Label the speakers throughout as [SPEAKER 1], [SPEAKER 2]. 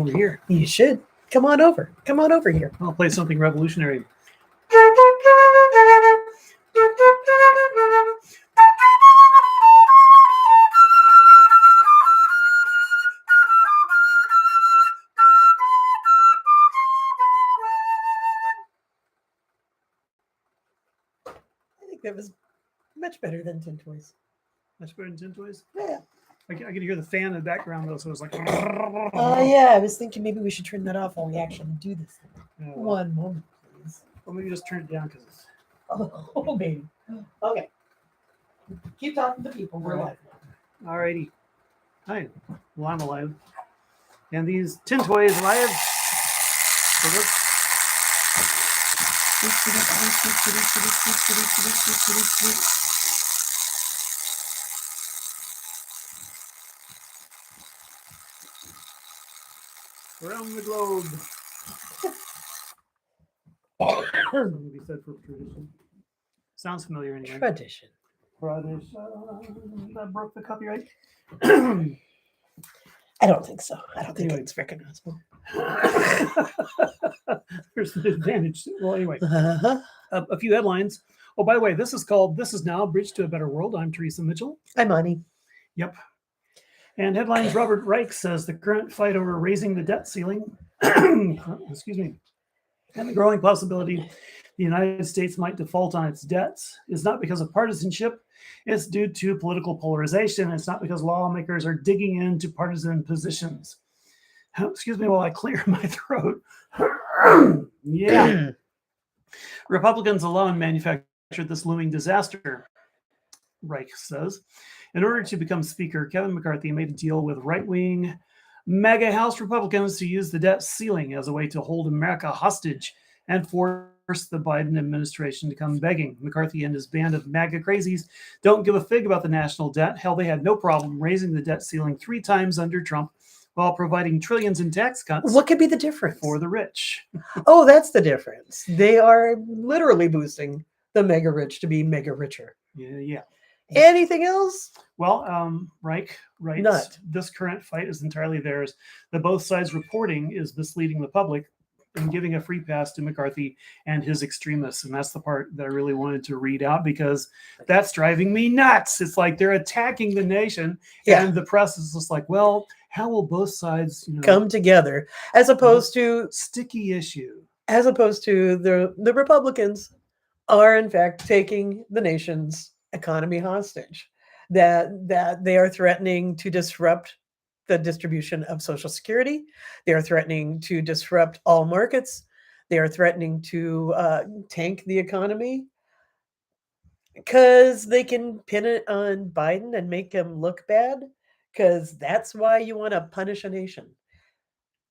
[SPEAKER 1] over here.
[SPEAKER 2] You should. Come on over. Come on over here.
[SPEAKER 1] I'll play something revolutionary.
[SPEAKER 2] I think that was much better than Tin Toys.
[SPEAKER 1] Much better than Tin Toys?
[SPEAKER 2] Yeah.
[SPEAKER 1] I could hear the fan in the background, though, so it was like...
[SPEAKER 2] Oh, yeah. I was thinking maybe we should turn that off while we actually do this. One moment, please.
[SPEAKER 1] Well, maybe just turn it down because it's...
[SPEAKER 2] Oh, baby. Okay. Keep talking to people. We're live now.
[SPEAKER 1] Alrighty. Hi. Well, I'm alive. And these Tin Toys live. So let's... Around the globe. Something to be said for tradition. Sounds familiar anyway.
[SPEAKER 2] Tradition.
[SPEAKER 1] That broke the copyright.
[SPEAKER 2] I don't think so. I don't think it's recognizable.
[SPEAKER 1] There's an advantage. Well, anyway, a few headlines. Oh, by the way, this is now Bridge to a Better World. I'm Teresa Mitchell.
[SPEAKER 2] I'm Ani.
[SPEAKER 1] Yep. And headlines, Robert Reich says the current fight over raising the debt ceiling, excuse me, and the growing possibility the United States might default on its debts is not because of partisanship. It's due to political polarization. It's not because lawmakers are digging into partisan positions. Excuse me while I clear my throat. Yeah. Republicans alone manufactured this looming disaster, Reich says. In order to become Speaker, Kevin McCarthy made a deal with right-wing MAGA House Republicans to use the debt ceiling as a way to hold America hostage and force the Biden administration to come begging. McCarthy and his band of MAGA crazies don't give a fig about the national debt. Hell, they had no problem raising the debt ceiling 3 times under Trump while providing trillions in tax cuts.
[SPEAKER 2] What could be the difference?
[SPEAKER 1] For the rich.
[SPEAKER 2] Oh, that's the difference. They are literally boosting the mega rich to be mega richer.
[SPEAKER 1] Yeah.
[SPEAKER 2] Anything else?
[SPEAKER 1] Well, Reich writes, this current fight is entirely theirs. The both sides reporting is misleading the public and giving a free pass to McCarthy and his extremists. And that's the part that I really wanted to read out because that's driving me nuts. It's like they're attacking the nation and the press is just like, well, how will both sides
[SPEAKER 2] come together as opposed to
[SPEAKER 1] sticky issue?
[SPEAKER 2] As opposed to the Republicans are in fact taking the nation's economy hostage, that they are threatening to disrupt the distribution of Social Security. They are threatening to disrupt all markets. They are threatening to tank the economy because they can pin it on Biden and make him look bad, because that's why you want to punish a nation.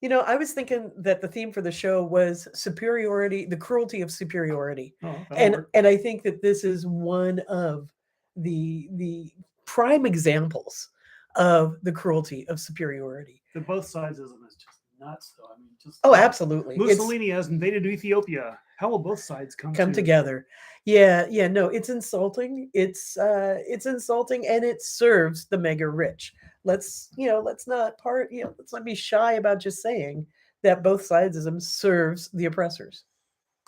[SPEAKER 2] I was thinking that the theme for the show was superiority, the cruelty of superiority. And I think that this is one of the prime examples of the cruelty of superiority.
[SPEAKER 1] The both sidesism is just nuts, though. I mean,
[SPEAKER 2] absolutely.
[SPEAKER 1] Mussolini has invaded Ethiopia. How will both sides come
[SPEAKER 2] together? Yeah. No, it's insulting. It's insulting, and it serves the mega rich. Let's not be shy about just saying that both sidesism serves the oppressors.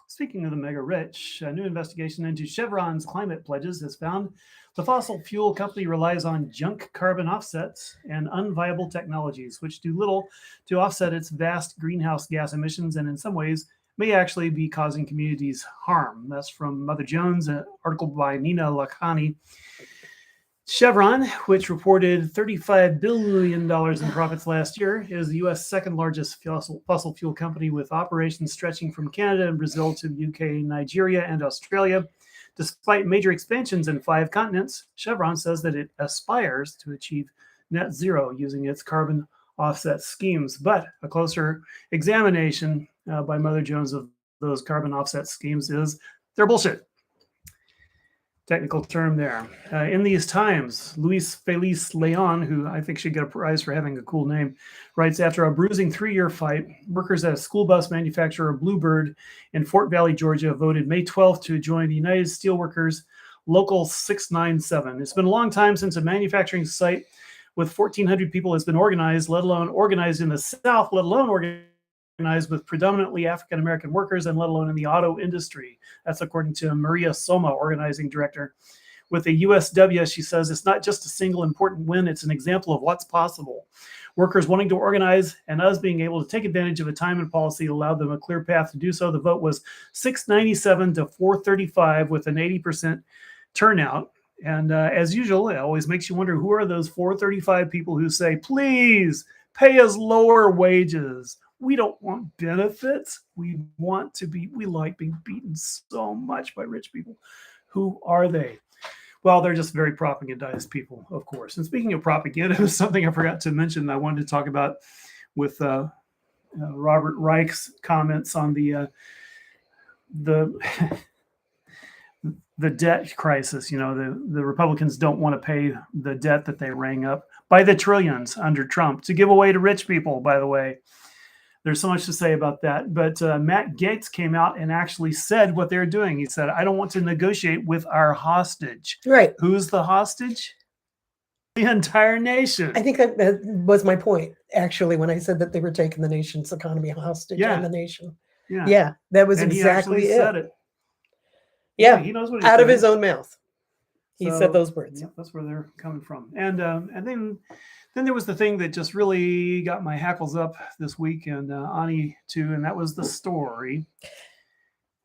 [SPEAKER 1] Speaking of the mega rich, a new investigation into Chevron's climate pledges has found the fossil fuel company relies on junk carbon offsets and unviable technologies, which do little to offset its vast greenhouse gas emissions and in some ways may actually be causing communities harm. That's from Mother Jones, an article by Nina Lakhani. Chevron, which reported $35 billion in profits last year, is the U.S. second largest fossil fuel company with operations stretching from Canada and Brazil to the UK, Nigeria, and Australia. Despite major expansions in 5 continents, Chevron says that it aspires to achieve net zero using its carbon offset schemes. But a closer examination by Mother Jones of those carbon offset schemes is they're bullshit. Technical term there. In these times, Luis Feliz Leon, who I think should get a prize for having a cool name, writes, after a bruising 3-year fight, workers at a school bus manufacturer, Bluebird, in Fort Valley, Georgia, voted May 12th to join the United Steelworkers Local 697. It's been a long time since a manufacturing site with 1,400 people has been organized, let alone organized in the South, let alone organized with predominantly African-American workers, and let alone in the auto industry. That's according to Maria Soma, organizing director. With the USW, she says, it's not just a single important win, it's an example of what's possible. Workers wanting to organize and us being able to take advantage of a time and policy that allowed them a clear path to do so. The vote was 697 to 435 with an 80% turnout. And as usual, it always makes you wonder, who are those 435 people who say, please pay us lower wages? We don't want benefits. We like being beaten so much by rich people. Who are they? Well, they're just very propagandized people, of course. And speaking of propaganda, it was something I forgot to mention that I wanted to talk about with Robert Reich's comments on the debt crisis. You know, the Republicans don't want to pay the debt that they rang up by the trillions under Trump to give away to rich people, by the way. There's so much to say about that. But Matt Gaetz came out and actually said what they're doing. He said, I don't want to negotiate with our hostage.
[SPEAKER 2] Right.
[SPEAKER 1] Who's the hostage? The entire nation.
[SPEAKER 2] I think that was my point, actually, when I said that they were taking the nation's economy hostage and the nation. Yeah, that was
[SPEAKER 1] and
[SPEAKER 2] exactly
[SPEAKER 1] he said it.
[SPEAKER 2] Yeah,
[SPEAKER 1] he knows what he's
[SPEAKER 2] out
[SPEAKER 1] saying.
[SPEAKER 2] of his own mouth. He said those words.
[SPEAKER 1] Yeah, that's where they're coming from. And then there was the thing that just really got my hackles up this week, and Ani too, and that was the story.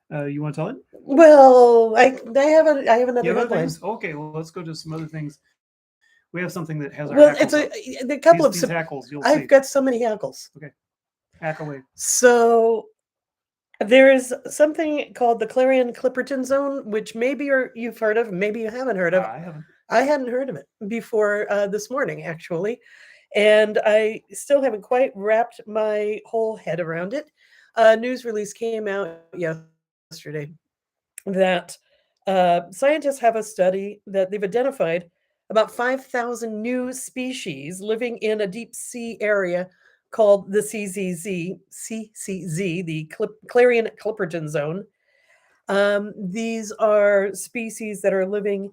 [SPEAKER 1] You want to tell it?
[SPEAKER 2] Well, I have another headline.
[SPEAKER 1] Okay, well, let's go to some other things. We have something that has our
[SPEAKER 2] hackles.
[SPEAKER 1] It's
[SPEAKER 2] a couple
[SPEAKER 1] these hackles.
[SPEAKER 2] I've got so many hackles.
[SPEAKER 1] Okay, hack away.
[SPEAKER 2] So there is something called the Clarion-Clipperton Zone, which maybe you've heard of, maybe you haven't heard of.
[SPEAKER 1] I haven't.
[SPEAKER 2] I hadn't heard of it before this morning, actually, and I still haven't quite wrapped my whole head around it. A news release came out yesterday that scientists have a study that they've identified about 5,000 new species living in a deep sea area called the CCZ, the Clarion-Clipperton Zone. These are species that are living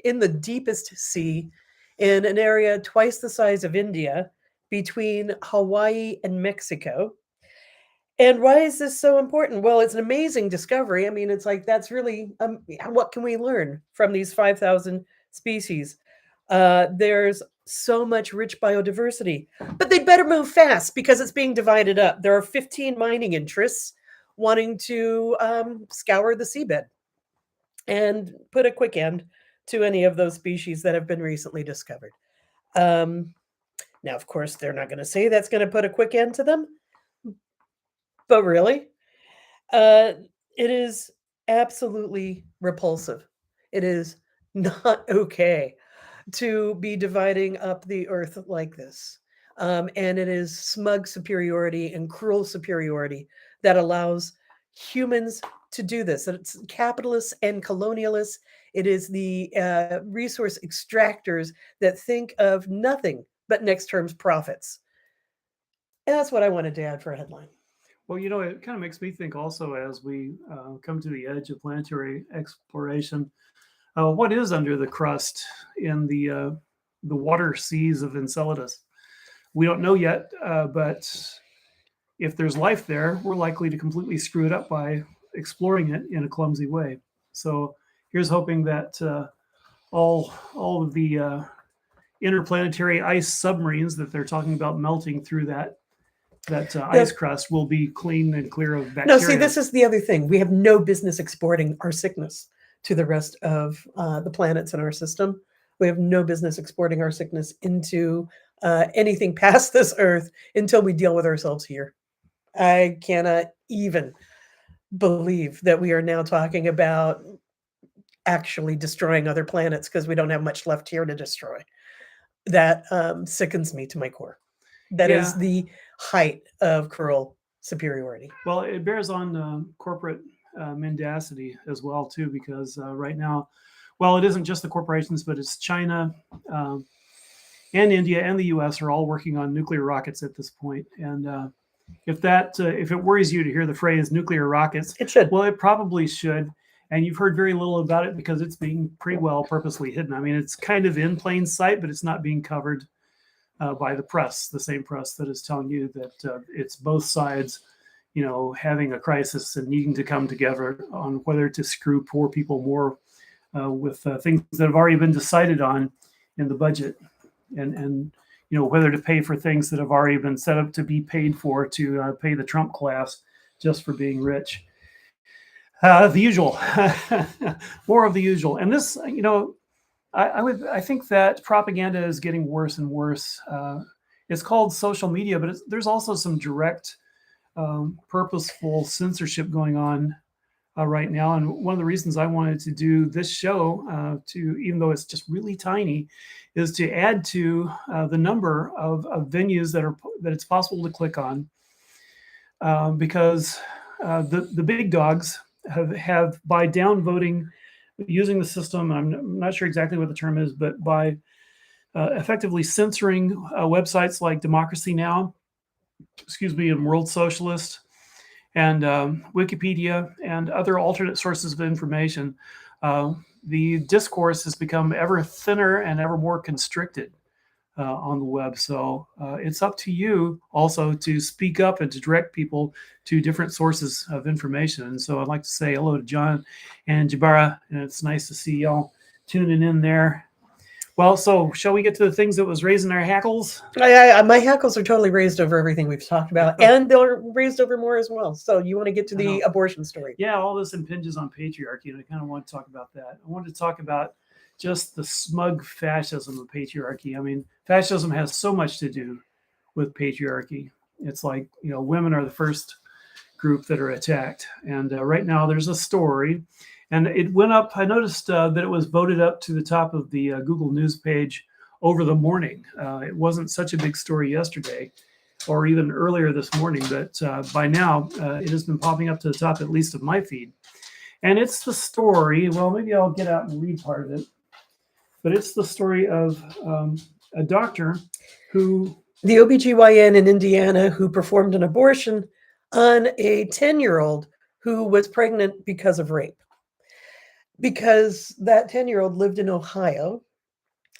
[SPEAKER 2] in the deepest sea in an area twice the size of India between Hawaii and Mexico. And why is this so important? Well, it's an amazing discovery. I mean, it's like, that's really, what can we learn from these 5,000 species? There's so much rich biodiversity, but they better move fast because it's being divided up. There are 15 mining interests wanting to scour the seabed and put a quick end to any of those species that have been recently discovered. Now, of course, they're not going to say that's going to put a quick end to them, but really, it is absolutely repulsive. It is not okay to be dividing up the earth like this. And it is smug superiority and cruel superiority that allows humans to do this. It's capitalists and colonialists. It is the resource extractors that think of nothing but next term's profits. And that's what I wanted to add for a headline.
[SPEAKER 1] Well, you know, it kind of makes me think also as we come to the edge of planetary exploration, what is under the crust in the water seas of Enceladus? We don't know yet, but if there's life there, we're likely to completely screw it up by exploring it in a clumsy way. So here's hoping that all of the interplanetary ice submarines that they're talking about melting through that ice crust will be clean and clear of bacteria.
[SPEAKER 2] No, see, this is the other thing. We have no business exporting our sickness to the rest of the planets in our system. We have no business exporting our sickness into anything past this Earth until we deal with ourselves here. I cannot even believe that we are now talking about actually destroying other planets because we don't have much left here to destroy. That sickens me to my core. That is the height of cruel superiority.
[SPEAKER 1] Well, it bears on corporate mendacity as well, too, because right now, well, it isn't just the corporations, but it's China and India and the U.S. are all working on nuclear rockets at this point. And if it worries you to hear the phrase nuclear rockets,
[SPEAKER 2] it should.
[SPEAKER 1] Well, it probably should. and you've heard very little about it because it's being pretty well purposely hidden. I mean, it's kind of in plain sight, but it's not being covered by the press, the same press that is telling you that it's both sides, having a crisis and needing to come together on whether to screw poor people more with things that have already been decided on in the budget, and whether to pay for things that have already been set up to be paid for, to pay the Trump class just for being rich. The usual, more of the usual. And this, I think that propaganda is getting worse and worse. It's called social media, but there's also some direct, purposeful censorship going on right now. And one of the reasons I wanted to do this show, even though it's just really tiny, is to add to the number of venues that it's possible to click on, because the big dogs have by downvoting, using the system, I'm not sure exactly what the term is, but by effectively censoring websites like Democracy Now, and World Socialist, and Wikipedia, and other alternate sources of information, the discourse has become ever thinner and ever more constricted on the web. So it's up to you also to speak up and to direct people to different sources of information. And so I'd like to say hello to John and Jabara, and it's nice to see y'all tuning in there. Well, so shall we get to the things that was raising our hackles?
[SPEAKER 2] My hackles are totally raised over everything we've talked about, and they're raised over more as well. So you want to get to the abortion story?
[SPEAKER 1] Yeah, all this impinges on patriarchy, and I kind of want to talk about that. I wanted to talk about just the smug fascism of patriarchy. I mean, fascism has so much to do with patriarchy. It's like, women are the first group that are attacked. And right now there's a story, and it went up. I noticed that it was voted up to the top of the Google News page over the morning. It wasn't such a big story yesterday or even earlier this morning, but by now it has been popping up to the top, at least of my feed. And it's the story, well, maybe I'll get out and read part of it, but it's the story of a doctor who...
[SPEAKER 2] The OBGYN in Indiana who performed an abortion on a 10-year-old who was pregnant because of rape. Because that 10-year-old lived in Ohio,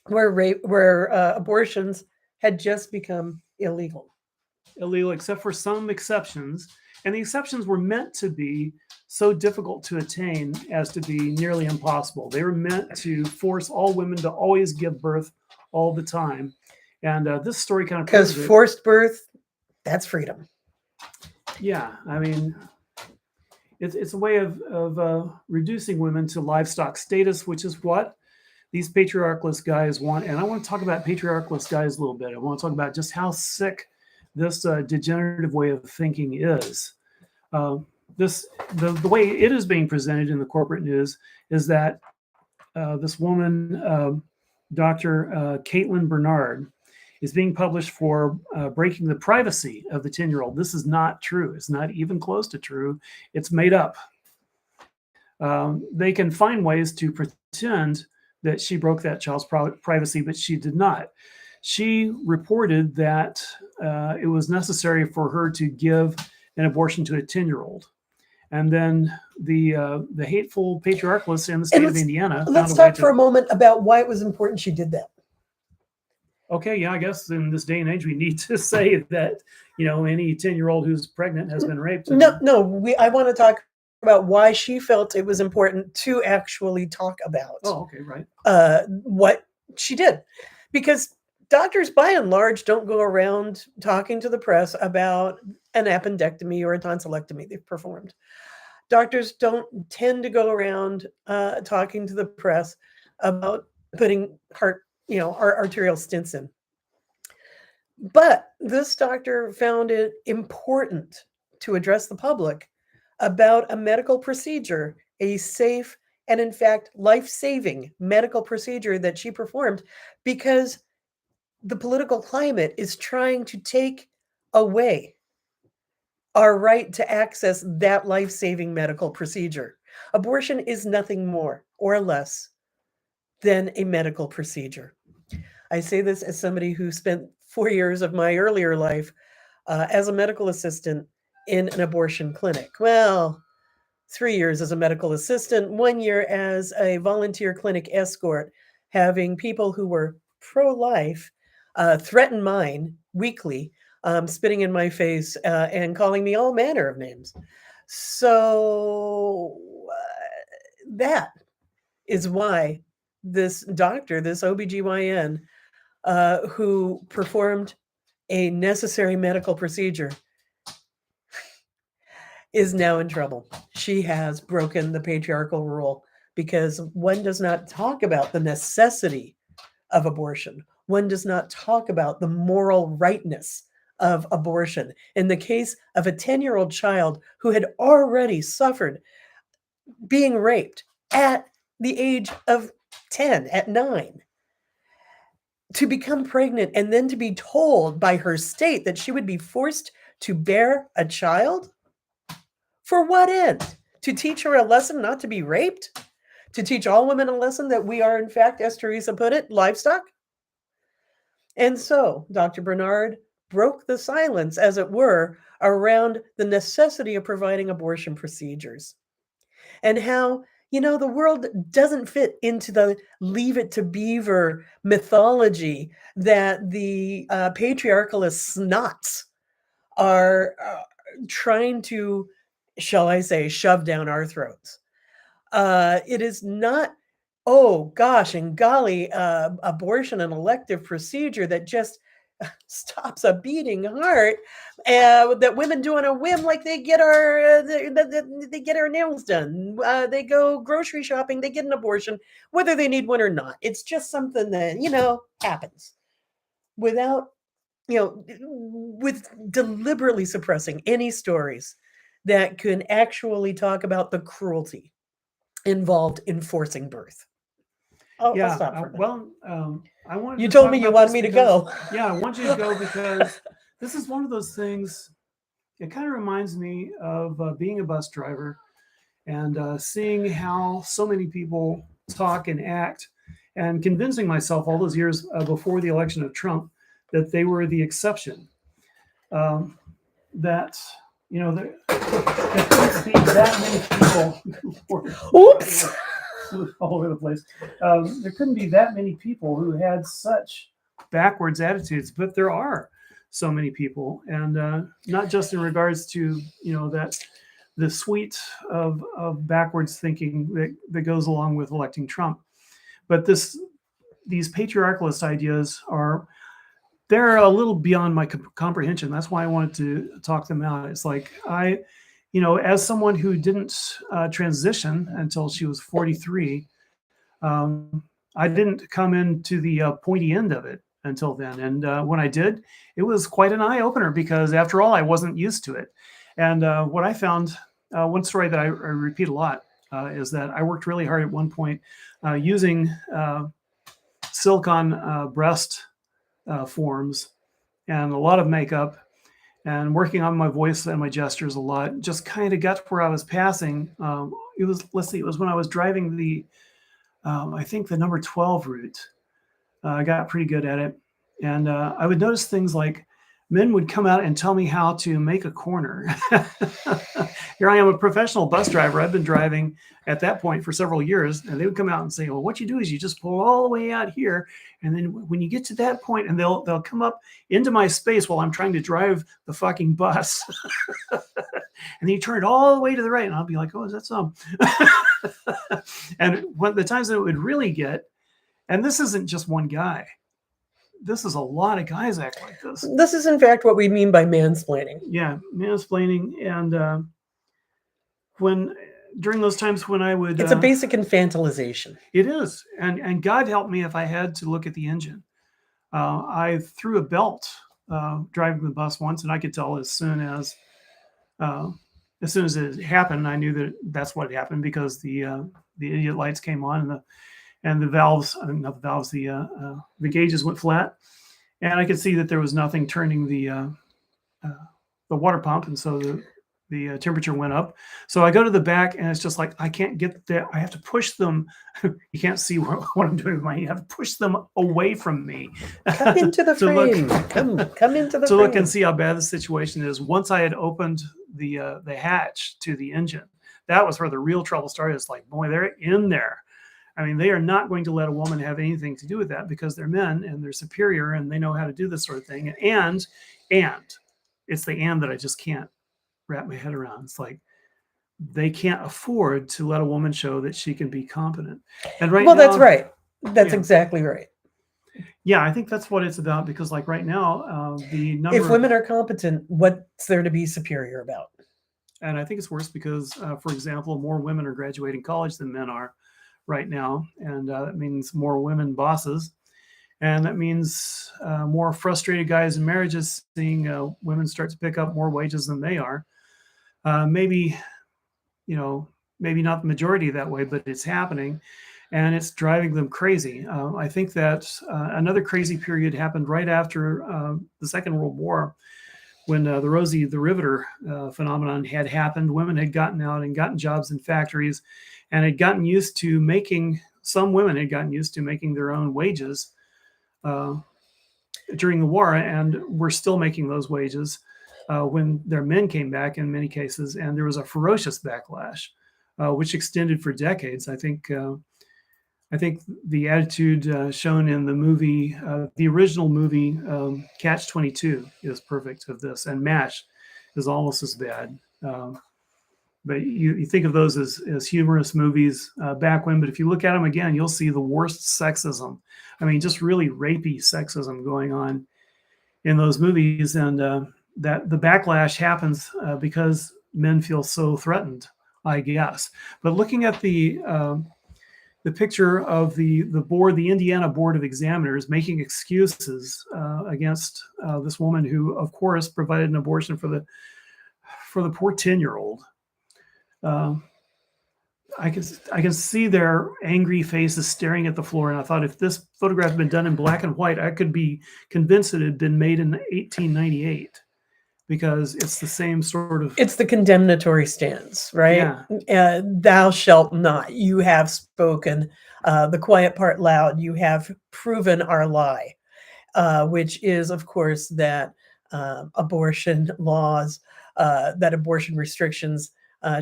[SPEAKER 2] where abortions had just become illegal.
[SPEAKER 1] Illegal, except for some exceptions. And the exceptions were meant to be so difficult to attain as to be nearly impossible. They were meant to force all women to always give birth all the time. And this story kind of...
[SPEAKER 2] Because forced birth, that's freedom.
[SPEAKER 1] Yeah, I mean, it's a way of reducing women to livestock status, which is what these patriarchalist guys want. And I want to talk about patriarchalist guys a little bit. I want to talk about just how sick this degenerative way of thinking is. The way it is being presented in the corporate news is that this woman, Dr. Caitlin Bernard, is being published for breaking the privacy of the 10-year-old. This is not true. It's not even close to true. It's made up. They can find ways to pretend that she broke that child's privacy, but she did not. She reported that it was necessary for her to give an abortion to a 10-year-old. And then the hateful patriarchalists in the state of Indiana...
[SPEAKER 2] Let's talk for a moment about why it was important she did that.
[SPEAKER 1] Okay, yeah, I guess in this day and age, we need to say that, any 10-year-old who's pregnant has been raped.
[SPEAKER 2] I want to talk about why she felt it was important to actually talk about.
[SPEAKER 1] Oh, okay, right.
[SPEAKER 2] What she did. Because doctors, by and large, don't go around talking to the press about an appendectomy or a tonsillectomy they've performed. Doctors don't tend to go around talking to the press about putting arterial stents in. But this doctor found it important to address the public about a medical procedure, a safe and, in fact, life-saving medical procedure that she performed, because the political climate is trying to take away our right to access that life-saving medical procedure. Abortion is nothing more or less than a medical procedure. I say this as somebody who spent 4 years of my earlier life as a medical assistant in an abortion clinic. Well, 3 years as a medical assistant, 1 year as a volunteer clinic escort, having people who were pro-life threaten mine weekly, spitting in my face and calling me all manner of names. So that is why this doctor, this OBGYN, who performed a necessary medical procedure, is now in trouble. She has broken the patriarchal rule because one does not talk about the necessity of abortion. One does not talk about the moral rightness of abortion. In the case of a 10-year-old child who had already suffered being raped at the age of 10, at 9, to become pregnant and then to be told by her state that she would be forced to bear a child? For what end? To teach her a lesson not to be raped? To teach all women a lesson that we are, in fact, as Teresa put it, livestock? And so Dr. Bernard broke the silence, as it were, around the necessity of providing abortion procedures. And how, the world doesn't fit into the Leave It to Beaver mythology that the patriarchalist snots are trying to, shall I say, shove down our throats. It is not, oh gosh and golly, abortion, an elective procedure that just stops a beating heart, that women do on a whim, like they get they get our nails done, they go grocery shopping, they get an abortion, whether they need one or not. It's just something that happens without with deliberately suppressing any stories that can actually talk about the cruelty involved in forcing birth. I'll stop for a minute.
[SPEAKER 1] I wanted
[SPEAKER 2] You
[SPEAKER 1] to
[SPEAKER 2] told
[SPEAKER 1] talk
[SPEAKER 2] me you
[SPEAKER 1] about
[SPEAKER 2] wanted
[SPEAKER 1] this
[SPEAKER 2] me to
[SPEAKER 1] because-
[SPEAKER 2] go.
[SPEAKER 1] Yeah, I want you to go because this is one of those things. It kind of reminds me of being a bus driver and seeing how so many people talk and act, and convincing myself all those years before the election of Trump that they were the exception. That there couldn't be that many people.
[SPEAKER 2] Oops.
[SPEAKER 1] All over the place. There couldn't be that many people who had such backwards attitudes, but there are so many people, and not just in regards to that the suite of backwards thinking that goes along with electing Trump, but these patriarchalist ideas they're a little beyond my comprehension. That's why I wanted to talk them out. It's like as someone who didn't transition until she was 43, I didn't come into the pointy end of it until then. And when I did, it was quite an eye opener because after all, I wasn't used to it. And what I found, one story that I repeat a lot is that I worked really hard at one point using silicone breast forms and a lot of makeup, and working on my voice and my gestures a lot. Just kind of got to where I was passing. It was when I was driving the, I think the number 12 route. I got pretty good at it. And I would notice things like men would come out and tell me how to make a corner. Here I am, a professional bus driver. I've been driving at that point for several years, and they would come out and say, well, what you do is you just pull all the way out here. And then when you get to that point, and they'll come up into my space while I'm trying to drive the fucking bus. And then you turn it all the way to the right. And I'll be like, oh, is that some? And when the times that it would really get, and this isn't just one guy. This is a lot of guys act like this.
[SPEAKER 2] This is, in fact, what we mean by mansplaining.
[SPEAKER 1] Yeah, mansplaining. And during those times when I would...
[SPEAKER 2] It's a basic infantilization.
[SPEAKER 1] It is. And God help me if I had to look at the engine. I threw a belt driving the bus once, and I could tell as soon as it happened, I knew that that's what happened because the idiot lights came on and the valves, not the valves, the gauges went flat, and I could see that there was nothing turning the water pump, and so the temperature went up. So I go to the back, and it's just like I can't get there. I have to push them. You can't see what I'm doing with my hand. I have to push them away from me.
[SPEAKER 2] Come into the frame. Come into the frame.
[SPEAKER 1] To look and see how bad the situation is. Once I had opened the hatch to the engine, that was where the real trouble started. It's like, boy, they're in there. I mean, they are not going to let a woman have anything to do with that because they're men and they're superior and they know how to do this sort of thing. And it's the and that I just can't wrap my head around. It's like they can't afford to let a woman show that she can be competent. And right
[SPEAKER 2] Well,
[SPEAKER 1] now,
[SPEAKER 2] that's right. That's
[SPEAKER 1] yeah.
[SPEAKER 2] exactly right.
[SPEAKER 1] Yeah, I think that's what it's about because, like, right now, the number
[SPEAKER 2] If women are competent, what's there to be superior about?
[SPEAKER 1] and I think it's worse because, for example, more women are graduating college than men are right now, and that means more women bosses, and that means more frustrated guys in marriages seeing women start to pick up more wages than they are. Maybe, maybe not the majority that way, but it's happening, and it's driving them crazy. I think that another crazy period happened right after the Second World War, when the Rosie the Riveter phenomenon had happened. Women had gotten out and gotten jobs in factories, and had gotten used to making. Some women had gotten used to making their own wages during the war, and were still making those wages when their men came back in many cases, and there was a ferocious backlash, which extended for decades. I think the attitude shown in the movie, the original movie, Catch 22, is perfect of this, and MASH is almost as bad. But you think of those as humorous movies back when, but if you look at them again, you'll see the worst sexism. I mean, just really rapey sexism going on in those movies, and that the backlash happens because men feel so threatened, I guess. But looking at the picture of the Indiana Board of Examiners making excuses against this woman who, of course, provided an abortion for the poor 10-year-old. I can see their angry faces staring at the floor, and I thought if this photograph had been done in black and white, I could be convinced it had been made in 1898. Because it's the same sort of...
[SPEAKER 2] It's the condemnatory stance, right?
[SPEAKER 1] Yeah.
[SPEAKER 2] Thou shalt not. You have spoken the quiet part loud. You have proven our lie, which is, of course, that abortion laws, that abortion restrictions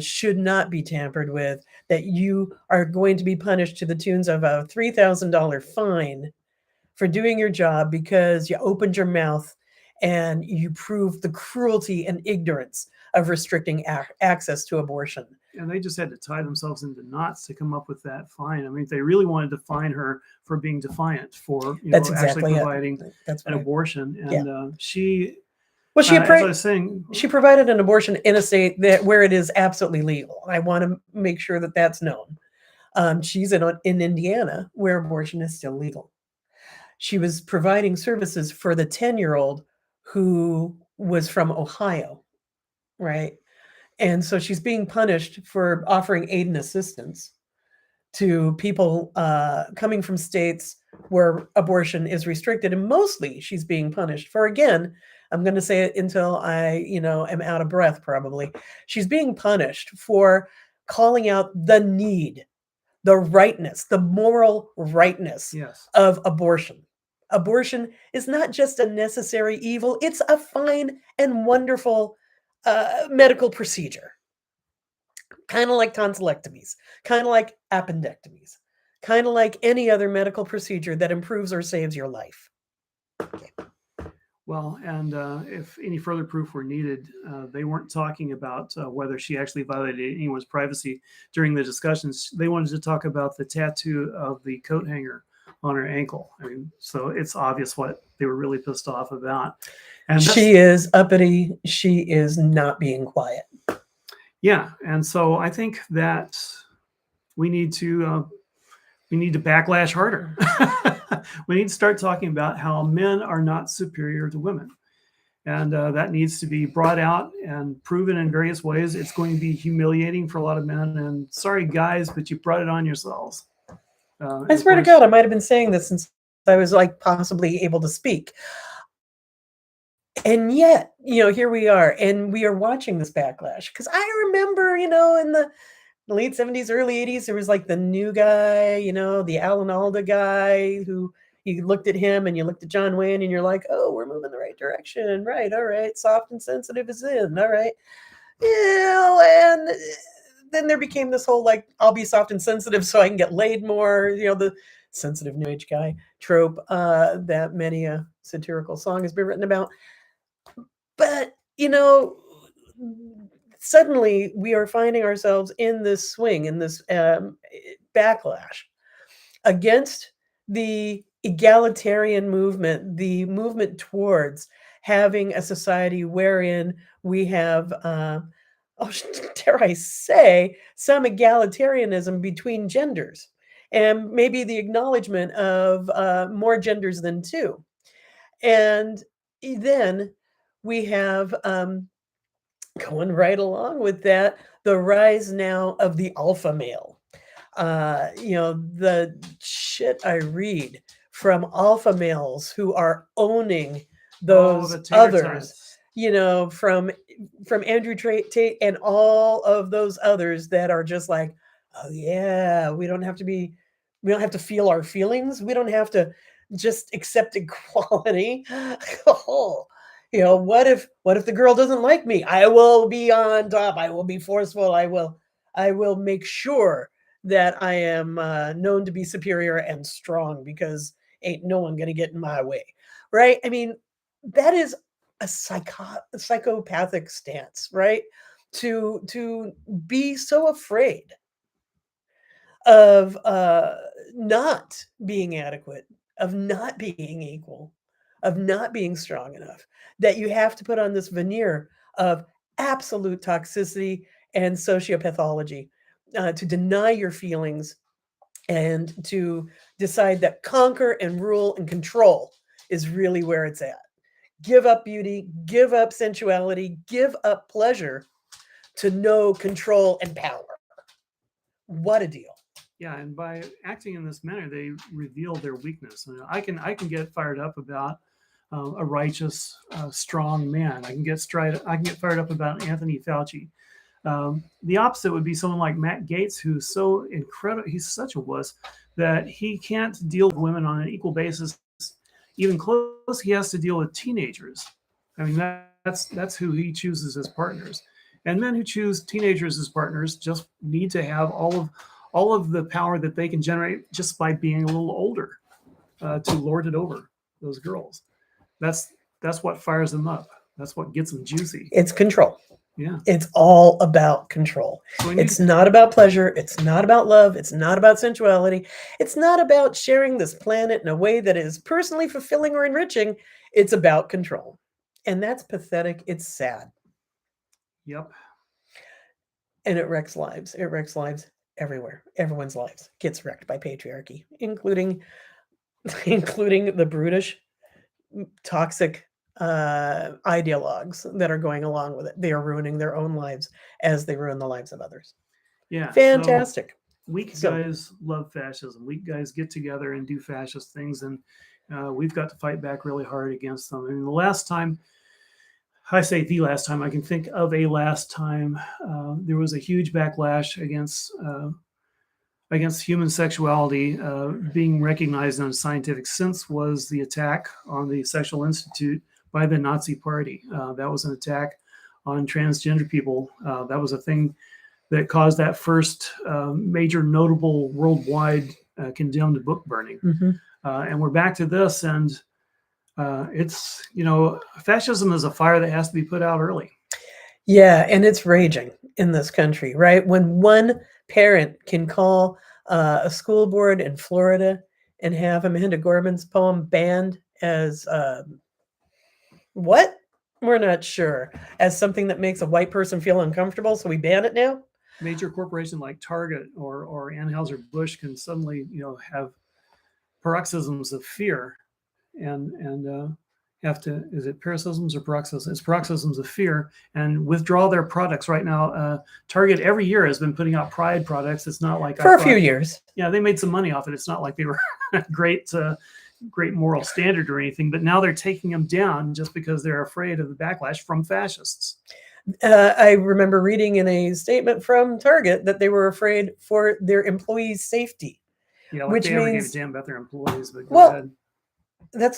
[SPEAKER 2] should not be tampered with, that you are going to be punished to the tunes of a $3,000 fine for doing your job because you opened your mouth and you proved the cruelty and ignorance of restricting access to abortion.
[SPEAKER 1] And they just had to tie themselves into knots to come up with that fine. I mean, they really wanted to fine her for being defiant, for actually providing an abortion. And she,
[SPEAKER 2] well, as
[SPEAKER 1] I was saying,
[SPEAKER 2] she provided an abortion in a state where it is absolutely legal. I want to make sure that that's known. She's in Indiana, where abortion is still legal. She was providing services for the 10-year-old who was from Ohio, right? And so she's being punished for offering aid and assistance to people coming from states where abortion is restricted. And mostly she's being punished for, again, I'm going to say it until I, am out of breath probably. She's being punished for calling out the need, the rightness, the moral rightness of abortion. Abortion is not just a necessary evil. It's a fine and wonderful medical procedure. Kind of like tonsillectomies, kind of like appendectomies, kind of like any other medical procedure that improves or saves your life. Okay.
[SPEAKER 1] Well, and if any further proof were needed, they weren't talking about whether she actually violated anyone's privacy during the discussions. They wanted to talk about the tattoo of the coat hanger on her ankle. I mean, so it's obvious what they were really pissed off about. And
[SPEAKER 2] she is uppity. She is not being quiet.
[SPEAKER 1] Yeah, and so I think that we need to backlash harder. We need to start talking about how men are not superior to women, and that needs to be brought out and proven in various ways. It's going to be humiliating for a lot of men, and sorry guys, but you brought it on yourselves.
[SPEAKER 2] I swear to God, I might have been saying this since I was possibly able to speak. And yet, here we are, and we are watching this backlash. Because I remember, in the late 70s, early 80s, there was the new guy, the Alan Alda guy, who you looked at him and you looked at John Wayne and you're like, oh, we're moving in the right direction. Right. All right. Soft and sensitive is in. All right. And then there became this whole like, I'll be soft and sensitive so I can get laid more, the sensitive new age guy trope that many a satirical song has been written about. But, suddenly we are finding ourselves in this swing, in this backlash against the egalitarian movement, the movement towards having a society wherein we have, dare I say, some egalitarianism between genders, and maybe the acknowledgement of more genders than two. And then we have, going right along with that, the rise now of the alpha male. The shit I read from alpha males who are owning those
[SPEAKER 1] the tater
[SPEAKER 2] others,
[SPEAKER 1] tots.
[SPEAKER 2] from Andrew Tate and all of those others that are just like, oh yeah, we don't have to feel our feelings. We don't have to just accept equality. Oh, what if the girl doesn't like me? I will be on top. I will be forceful. I will make sure that I am known to be superior and strong, because ain't no one gonna get in my way, right? I mean, that is a psychopathic stance, right? To be so afraid of not being adequate, of not being equal, of not being strong enough, that you have to put on this veneer of absolute toxicity and sociopathology, to deny your feelings and to decide that conquer and rule and control is really where it's at. Give up beauty, give up sensuality, give up pleasure to know control and power. What a deal.
[SPEAKER 1] Yeah, and by acting in this manner, they reveal their weakness. I can get fired up about a righteous, strong man. I can get fired up about Anthony Fauci. The opposite would be someone like Matt Gaetz, who's so incredible. He's such a wuss that he can't deal with women on an equal basis. Even close, he has to deal with teenagers. I mean, that's who he chooses as partners. And men who choose teenagers as partners just need to have all of the power that they can generate just by being a little older, to lord it over those girls. That's what fires them up. That's what gets them juicy.
[SPEAKER 2] It's control.
[SPEAKER 1] Yeah.
[SPEAKER 2] It's all about control. It's not about pleasure. It's not about love. It's not about sensuality. It's not about sharing this planet in a way that is personally fulfilling or enriching. It's about control. And that's pathetic. It's sad.
[SPEAKER 1] Yep.
[SPEAKER 2] And it wrecks lives. It wrecks lives everywhere. Everyone's lives gets wrecked by patriarchy, including the brutish, toxic ideologues that are going along with it. They are ruining their own lives as they ruin the lives of others.
[SPEAKER 1] Yeah.
[SPEAKER 2] Fantastic.
[SPEAKER 1] So weak guys love fascism. Weak guys get together and do fascist things, and we've got to fight back really hard against them. I mean, the last time I can think of a last time there was a huge backlash against human sexuality being recognized in a scientific sense was the attack on the Sexual Institute by the Nazi Party. That was an attack on transgender people. That was a thing that caused that first major notable worldwide condemned book burning.
[SPEAKER 2] Mm-hmm.
[SPEAKER 1] And we're back to this, and it's, fascism is a fire that has to be put out early.
[SPEAKER 2] Yeah, and it's raging in this country, right? When one parent can call a school board in Florida and have Amanda Gorman's poem banned as what? We're not sure. As something that makes a white person feel uncomfortable, so we ban it now?
[SPEAKER 1] Major corporation like Target or Anheuser-Busch can suddenly, have paroxysms of fear and have to, is it paroxysms or paroxysms? It's paroxysms of fear and withdraw their products right now. Target every year has been putting out Pride products. It's not like
[SPEAKER 2] for a few years.
[SPEAKER 1] Yeah, they made some money off it. It's not like they were great moral standard or anything, but now they're taking them down just because they're afraid of the backlash from fascists.
[SPEAKER 2] I remember reading in a statement from Target that they were afraid for their employees' safety.
[SPEAKER 1] Yeah, like
[SPEAKER 2] which
[SPEAKER 1] they ever
[SPEAKER 2] means
[SPEAKER 1] gave a damn about their employees. But
[SPEAKER 2] that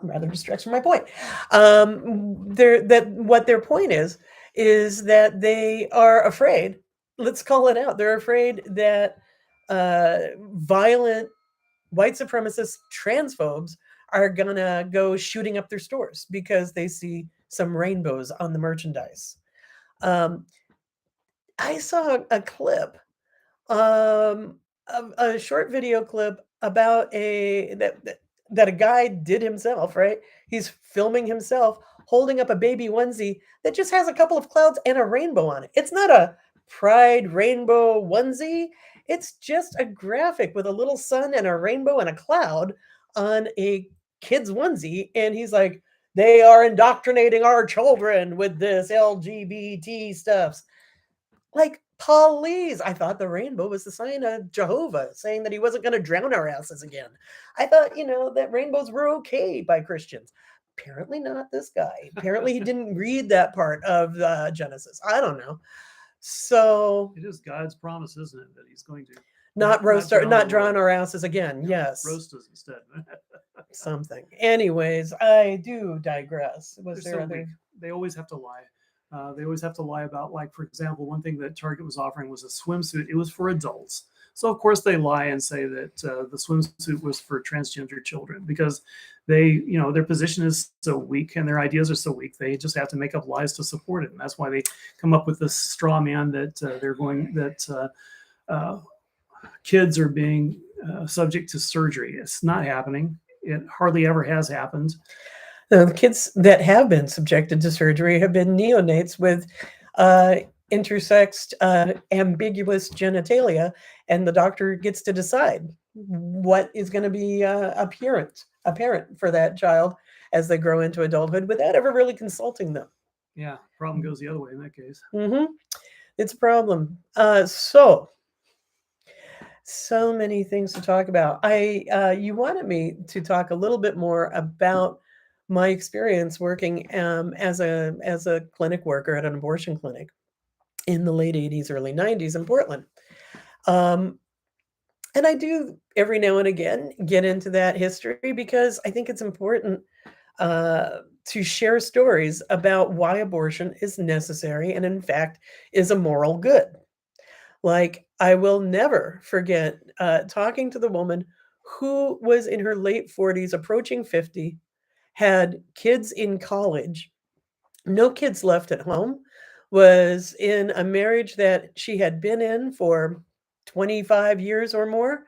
[SPEAKER 2] rather distracts from my point. What their point is is that they are afraid. Let's call it out. They're afraid that violent white supremacist transphobes are gonna go shooting up their stores because they see some rainbows on the merchandise. Um, I saw a clip, um, a short video clip about that a guy did himself. Right, he's filming himself holding up a baby onesie that just has a couple of clouds and a rainbow on it. It's not a pride rainbow onesie. It's just a graphic with a little sun and a rainbow and a cloud on a kid's onesie, and he's like, they are indoctrinating our children with this LGBT stuff. Like, please. I thought the rainbow was the sign of Jehovah saying that he wasn't going to drown our asses again. I thought, that rainbows were okay by Christians. Apparently not this guy. Apparently he didn't read that part of Genesis. I don't know. So
[SPEAKER 1] It is God's promise, isn't it, that He's going to
[SPEAKER 2] not
[SPEAKER 1] drown
[SPEAKER 2] drown our asses again. Yes.
[SPEAKER 1] roast us instead.
[SPEAKER 2] Something. Anyways, I do digress. Was
[SPEAKER 1] They're
[SPEAKER 2] there
[SPEAKER 1] so
[SPEAKER 2] other?
[SPEAKER 1] weak. They always have to lie. They always have to lie about, like, for example, one thing that Target was offering was a swimsuit. It was for adults. So, of course, they lie and say that the swimsuit was for transgender children because their position is so weak and their ideas are so weak. They just have to make up lies to support it. And that's why they come up with this straw man that kids are being subject to surgery. It's not happening. It hardly ever has happened.
[SPEAKER 2] The kids that have been subjected to surgery have been neonates with intersexed, ambiguous genitalia, and the doctor gets to decide what is going to be apparent for that child as they grow into adulthood without ever really consulting them.
[SPEAKER 1] Yeah, problem goes the other way in that case.
[SPEAKER 2] It's a problem. So many things to talk about. You wanted me to talk a little bit more about my experience working as a clinic worker at an abortion clinic in the late 80s, early 90s in Portland. And I do every now and again get into that history because I think it's important to share stories about why abortion is necessary and, in fact, is a moral good. Like, I will never forget talking to the woman who was in her late 40s, approaching 50, had kids in college, no kids left at home, was in a marriage that she had been in for 25 years or more,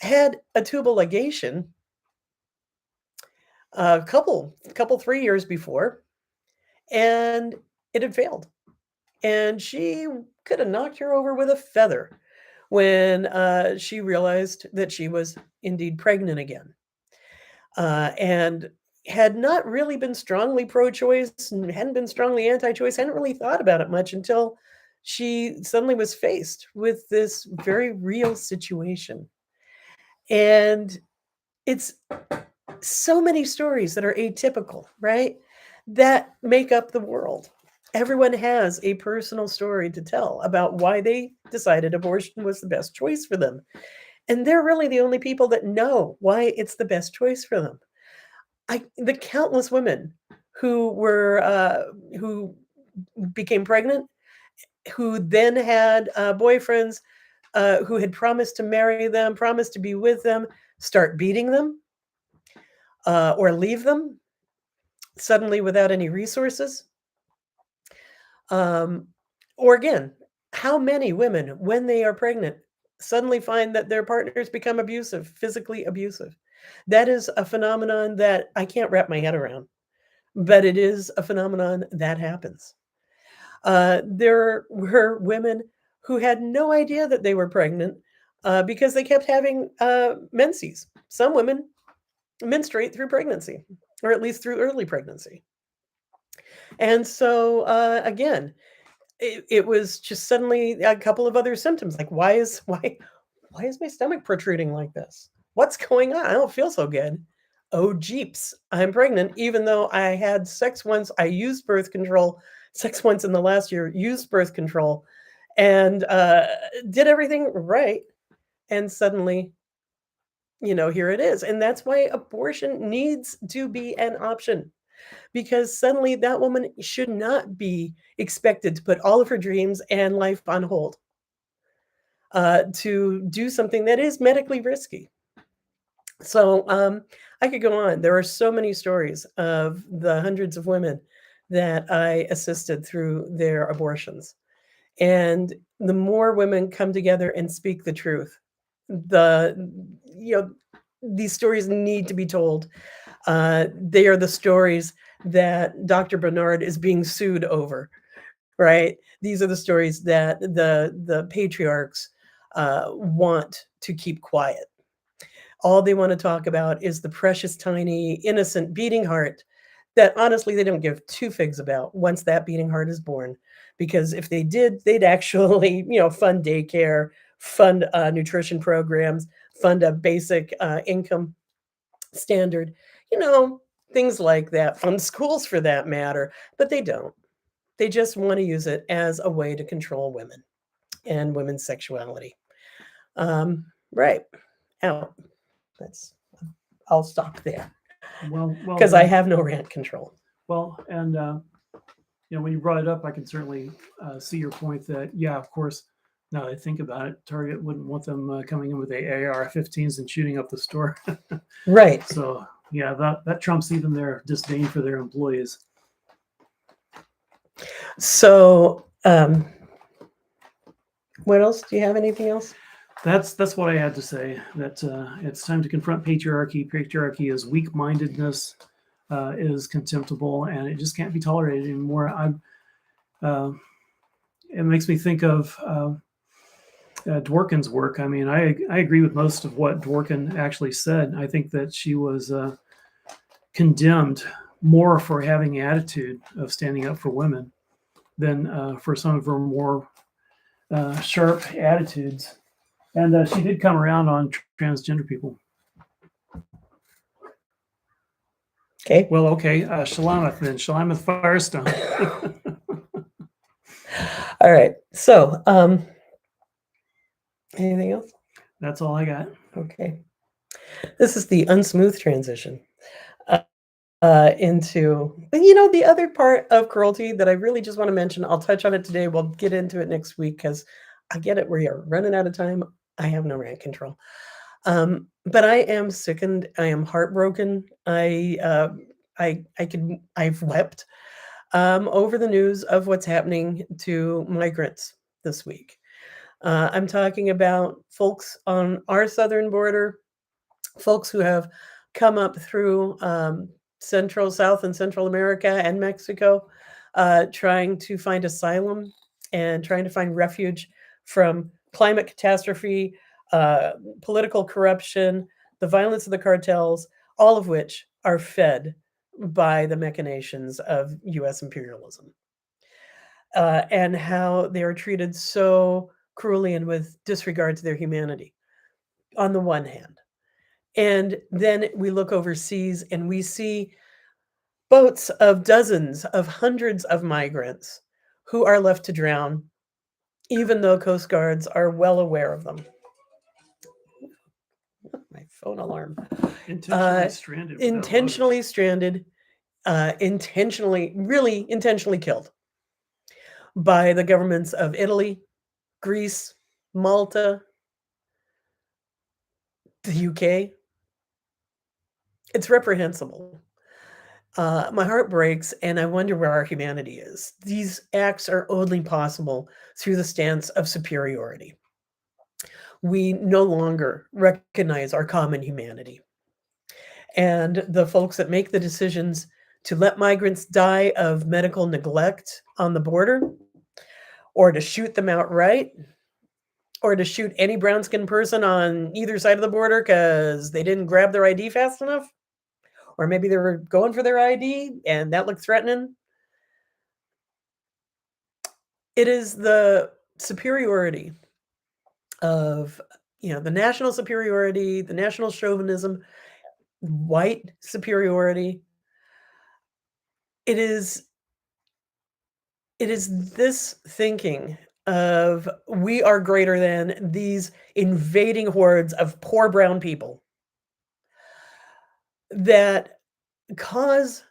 [SPEAKER 2] had a tubal ligation a couple 3 years before, and it had failed. And she could have knocked her over with a feather when she realized that she was indeed pregnant again. And had not really been strongly pro-choice and hadn't been strongly anti-choice, hadn't really thought about it much until she suddenly was faced with this very real situation. And it's so many stories that are atypical, right? That make up the world. Everyone has a personal story to tell about why they decided abortion was the best choice for them. And they're really the only people that know why it's the best choice for them. The countless women who became pregnant, who then had boyfriends who had promised to marry them, promised to be with them, start beating them or leave them suddenly without any resources. Or again, how many women, when they are pregnant, suddenly find that their partners become abusive, physically abusive? That is a phenomenon that I can't wrap my head around, but it is a phenomenon that happens. There were women who had no idea that they were pregnant because they kept having menses. Some women menstruate through pregnancy, or at least through early pregnancy. And so, again, it was just suddenly a couple of other symptoms, like why is my stomach protruding like this? What's going on? I don't feel so good. Oh, jeeps, I'm pregnant, even though I had sex once. I used birth control, sex once in the last year, used birth control, and did everything right. And suddenly, here it is. And that's why abortion needs to be an option. because suddenly that woman should not be expected to put all of her dreams and life on hold to do something that is medically risky. So I could go on. There are so many stories of the hundreds of women that I assisted through their abortions. And the more women come together and speak the truth, the you know these stories need to be told. They are the stories that Dr. Bernard is being sued over, right? These are the stories that the patriarchs want to keep quiet. All they want to talk about is the precious, tiny, innocent beating heart that honestly they don't give two figs about once that beating heart is born. Because if they did, they'd actually, fund daycare, fund nutrition programs, fund a basic income standard, you know, things like that, fund schools for that matter. But they don't. They just want to use it as a way to control women and women's sexuality. Right. Out. That's I'll stop there
[SPEAKER 1] Well,
[SPEAKER 2] because I
[SPEAKER 1] done.
[SPEAKER 2] have no rant control.
[SPEAKER 1] Well, and when you brought it up, I can certainly see your point that, yeah, of course, now that I think about it, Target wouldn't want them coming in with the AR-15s and shooting up the store.
[SPEAKER 2] Right.
[SPEAKER 1] So, yeah, that trumps even their disdain for their employees.
[SPEAKER 2] So, what else? Do you have anything else?
[SPEAKER 1] That's what I had to say. That it's time to confront patriarchy. Patriarchy is weak-mindedness, is contemptible, and it just can't be tolerated anymore. It makes me think of Dworkin's work. I mean, I agree with most of what Dworkin actually said. I think that she was condemned more for having the attitude of standing up for women than for some of her more sharp attitudes. And she did come around on transgender people.
[SPEAKER 2] Okay.
[SPEAKER 1] Well, okay. Shalamith then. Shalamith Firestone.
[SPEAKER 2] All right. So, anything else?
[SPEAKER 1] That's all I got.
[SPEAKER 2] Okay. This is the unsmooth transition into, the other part of cruelty that I really just want to mention. I'll touch on it today. We'll get into it next week because I get it. We are running out of time. I have no rant control. But I am sickened. I am heartbroken. I've wept over the news of what's happening to migrants this week. I'm talking about folks on our southern border, folks who have come up through Central, South, and Central America and Mexico, trying to find asylum and trying to find refuge from climate catastrophe, political corruption, the violence of the cartels, all of which are fed by the machinations of U.S. imperialism, and how they are treated so cruelly and with disregard to their humanity, on the one hand. And then we look overseas and we see boats of dozens of hundreds of migrants who are left to drown, even though Coast Guards are well aware of them. My phone alarm.
[SPEAKER 1] Intentionally stranded.
[SPEAKER 2] Intentionally stranded, really intentionally killed by the governments of Italy, Greece, Malta, the UK. It's reprehensible. My heart breaks, and I wonder where our humanity is. These acts are only possible through the stance of superiority. We no longer recognize our common humanity. And the folks that make the decisions to let migrants die of medical neglect on the border, or to shoot them outright, or to shoot any brown-skinned person on either side of the border because they didn't grab their ID fast enough, or maybe they were going for their ID and that looked threatening. It is the superiority of, the national superiority, the national chauvinism, white superiority. It is this thinking of we are greater than these invading hordes of poor brown people that cause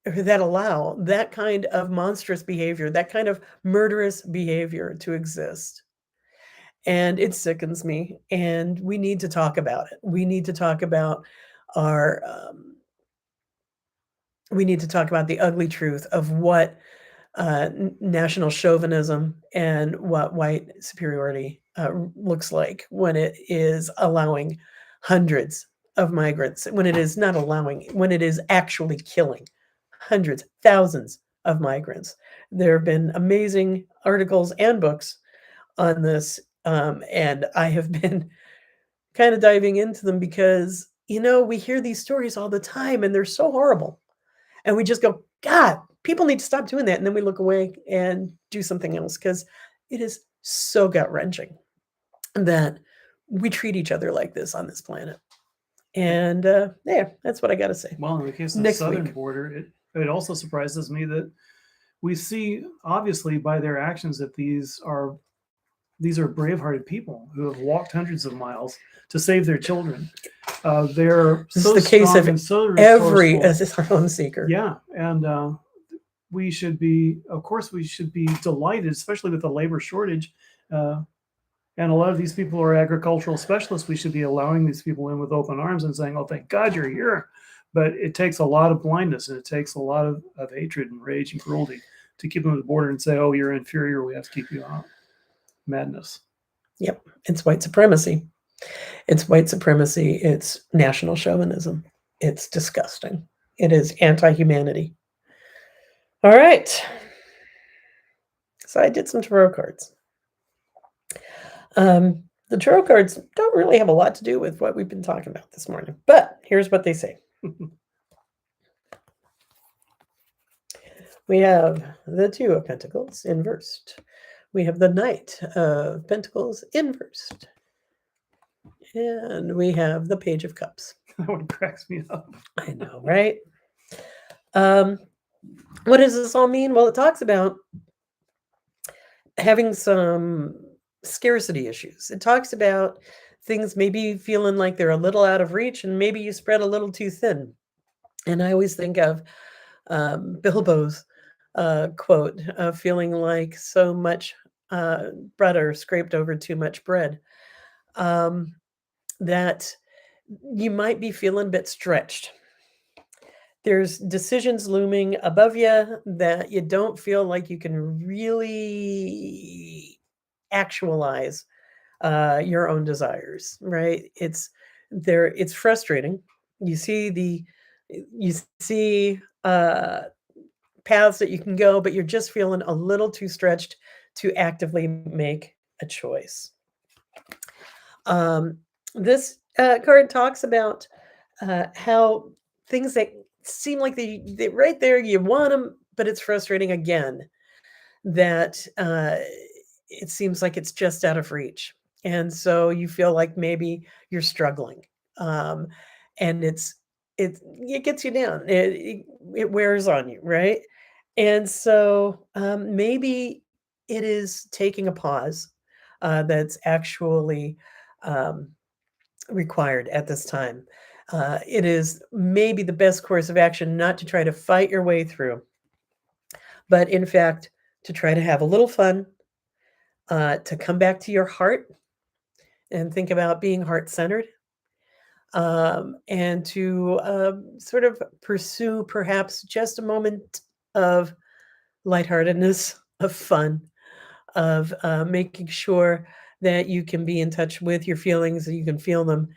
[SPEAKER 2] that allow that kind of monstrous behavior, that kind of murderous behavior to exist. And it sickens me. And we need to talk about it. We need to talk about our, we need to talk about the ugly truth of what national chauvinism and what white superiority looks like when it is allowing hundreds of migrants, when it is not allowing, when it is actually killing hundreds, thousands of migrants. There have been amazing articles and books on this, and I have been kind of diving into them because, we hear these stories all the time and they're so horrible. And we just go, God, people need to stop doing that. And then we look away and do something else because it is so gut wrenching that we treat each other like this on this planet. And yeah, that's what I got to say.
[SPEAKER 1] Well, in the case of the southern border, it also surprises me that we see, obviously, by their actions that these are brave-hearted people who have walked hundreds of miles to save their children. They're
[SPEAKER 2] This
[SPEAKER 1] so
[SPEAKER 2] is the case
[SPEAKER 1] strong
[SPEAKER 2] of
[SPEAKER 1] and so
[SPEAKER 2] every
[SPEAKER 1] resourceful.
[SPEAKER 2] asylum seeker.
[SPEAKER 1] Yeah, and we should be delighted, especially with the labor shortage. And a lot of these people are agricultural specialists. We should be allowing these people in with open arms and saying, "Oh, thank God you're here." But it takes a lot of blindness and it takes a lot of hatred and rage and cruelty to keep them at the border and say, "Oh, you're inferior. We have to keep you out." Madness.
[SPEAKER 2] Yep, it's white supremacy. It's white supremacy. It's national chauvinism. It's disgusting. It is anti-humanity. All right. So I did some tarot cards. The tarot cards don't really have a lot to do with what we've been talking about this morning, but here's what they say. We have the Two of Pentacles inversed. We have the Knight of Pentacles inversed. And we have the Page of Cups.
[SPEAKER 1] That one cracks me up.
[SPEAKER 2] I know, right? What does this all mean? Well, it talks about having some scarcity issues. It talks about things maybe feeling like they're a little out of reach and maybe you spread a little too thin. And I always think of Bilbo's quote of feeling like so much butter scraped over too much bread. That you might be feeling a bit stretched. There's decisions looming above you that you don't feel like you can really actualize your own desires, right? It's frustrating. You see paths that you can go, but you're just feeling a little too stretched to actively make a choice. This card talks about how things that seem like they right there, you want them, but it's frustrating again that it seems like it's just out of reach. And so you feel like maybe you're struggling. And it gets you down. It wears on you, right? And so maybe it is taking a pause that's actually required at this time. It is maybe the best course of action not to try to fight your way through, but in fact, to try to have a little fun, to come back to your heart and think about being heart-centered, and to sort of pursue perhaps just a moment of lightheartedness, of fun, of making sure that you can be in touch with your feelings, that you can feel them,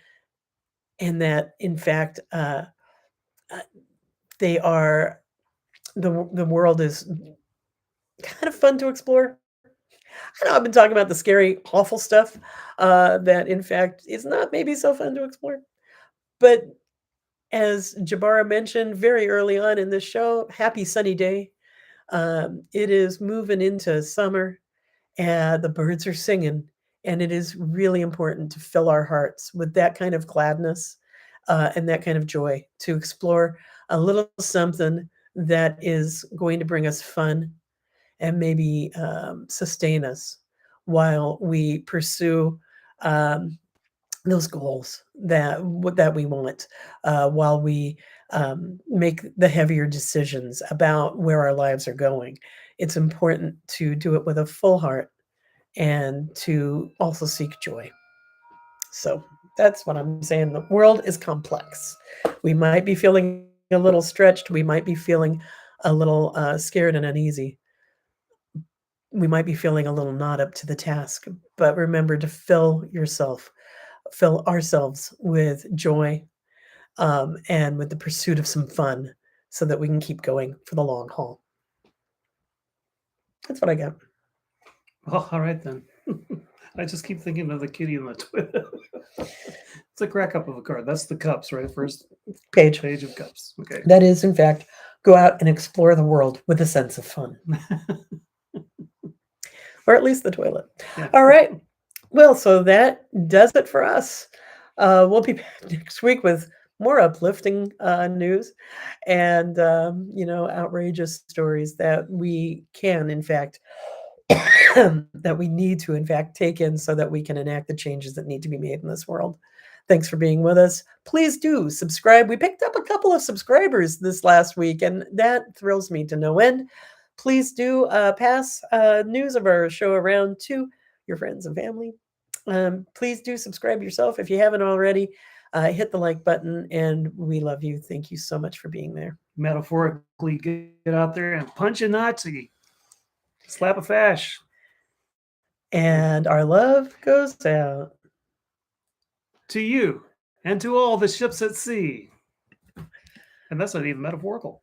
[SPEAKER 2] and that in fact they are the world is kind of fun to explore. I know I've been talking about the scary, awful stuff that in fact is not maybe so fun to explore. But as Jabara mentioned very early on in this show, happy sunny day. It is moving into summer and the birds are singing. And it is really important to fill our hearts with that kind of gladness and that kind of joy, to explore a little something that is going to bring us fun and maybe sustain us while we pursue those goals that we want, while we make the heavier decisions about where our lives are going. It's important to do it with a full heart and to also seek joy. So that's what I'm saying. The world is complex. We might be feeling a little stretched. We might be feeling a little scared and uneasy. We might be feeling a little not up to the task. But remember to fill ourselves with joy and with the pursuit of some fun so that we can keep going for the long haul. That's what I got.
[SPEAKER 1] Well, all right then. I just keep thinking of the kitty in the toilet. It's a crack up of a card. That's the cups, right? First
[SPEAKER 2] Page.
[SPEAKER 1] of cups. Okay.
[SPEAKER 2] That is, in fact, go out and explore the world with a sense of fun. Or at least the toilet.
[SPEAKER 1] Yeah.
[SPEAKER 2] All right. Well, so that does it for us. We'll be back next week with more uplifting news and, outrageous stories that we can, in fact, that we need to, in fact, take in so that we can enact the changes that need to be made in this world. Thanks for being with us. Please do subscribe. We picked up a couple of subscribers this last week, and that thrills me to no end. Please do pass news of our show around to your friends and family. Please do subscribe yourself if you haven't already. Hit the like button, and we love you. Thank you so much for being there.
[SPEAKER 1] Metaphorically, get out there and punch a Nazi. Slap a fash.
[SPEAKER 2] And our love goes out
[SPEAKER 1] to you and to all the ships at sea. And that's not even metaphorical.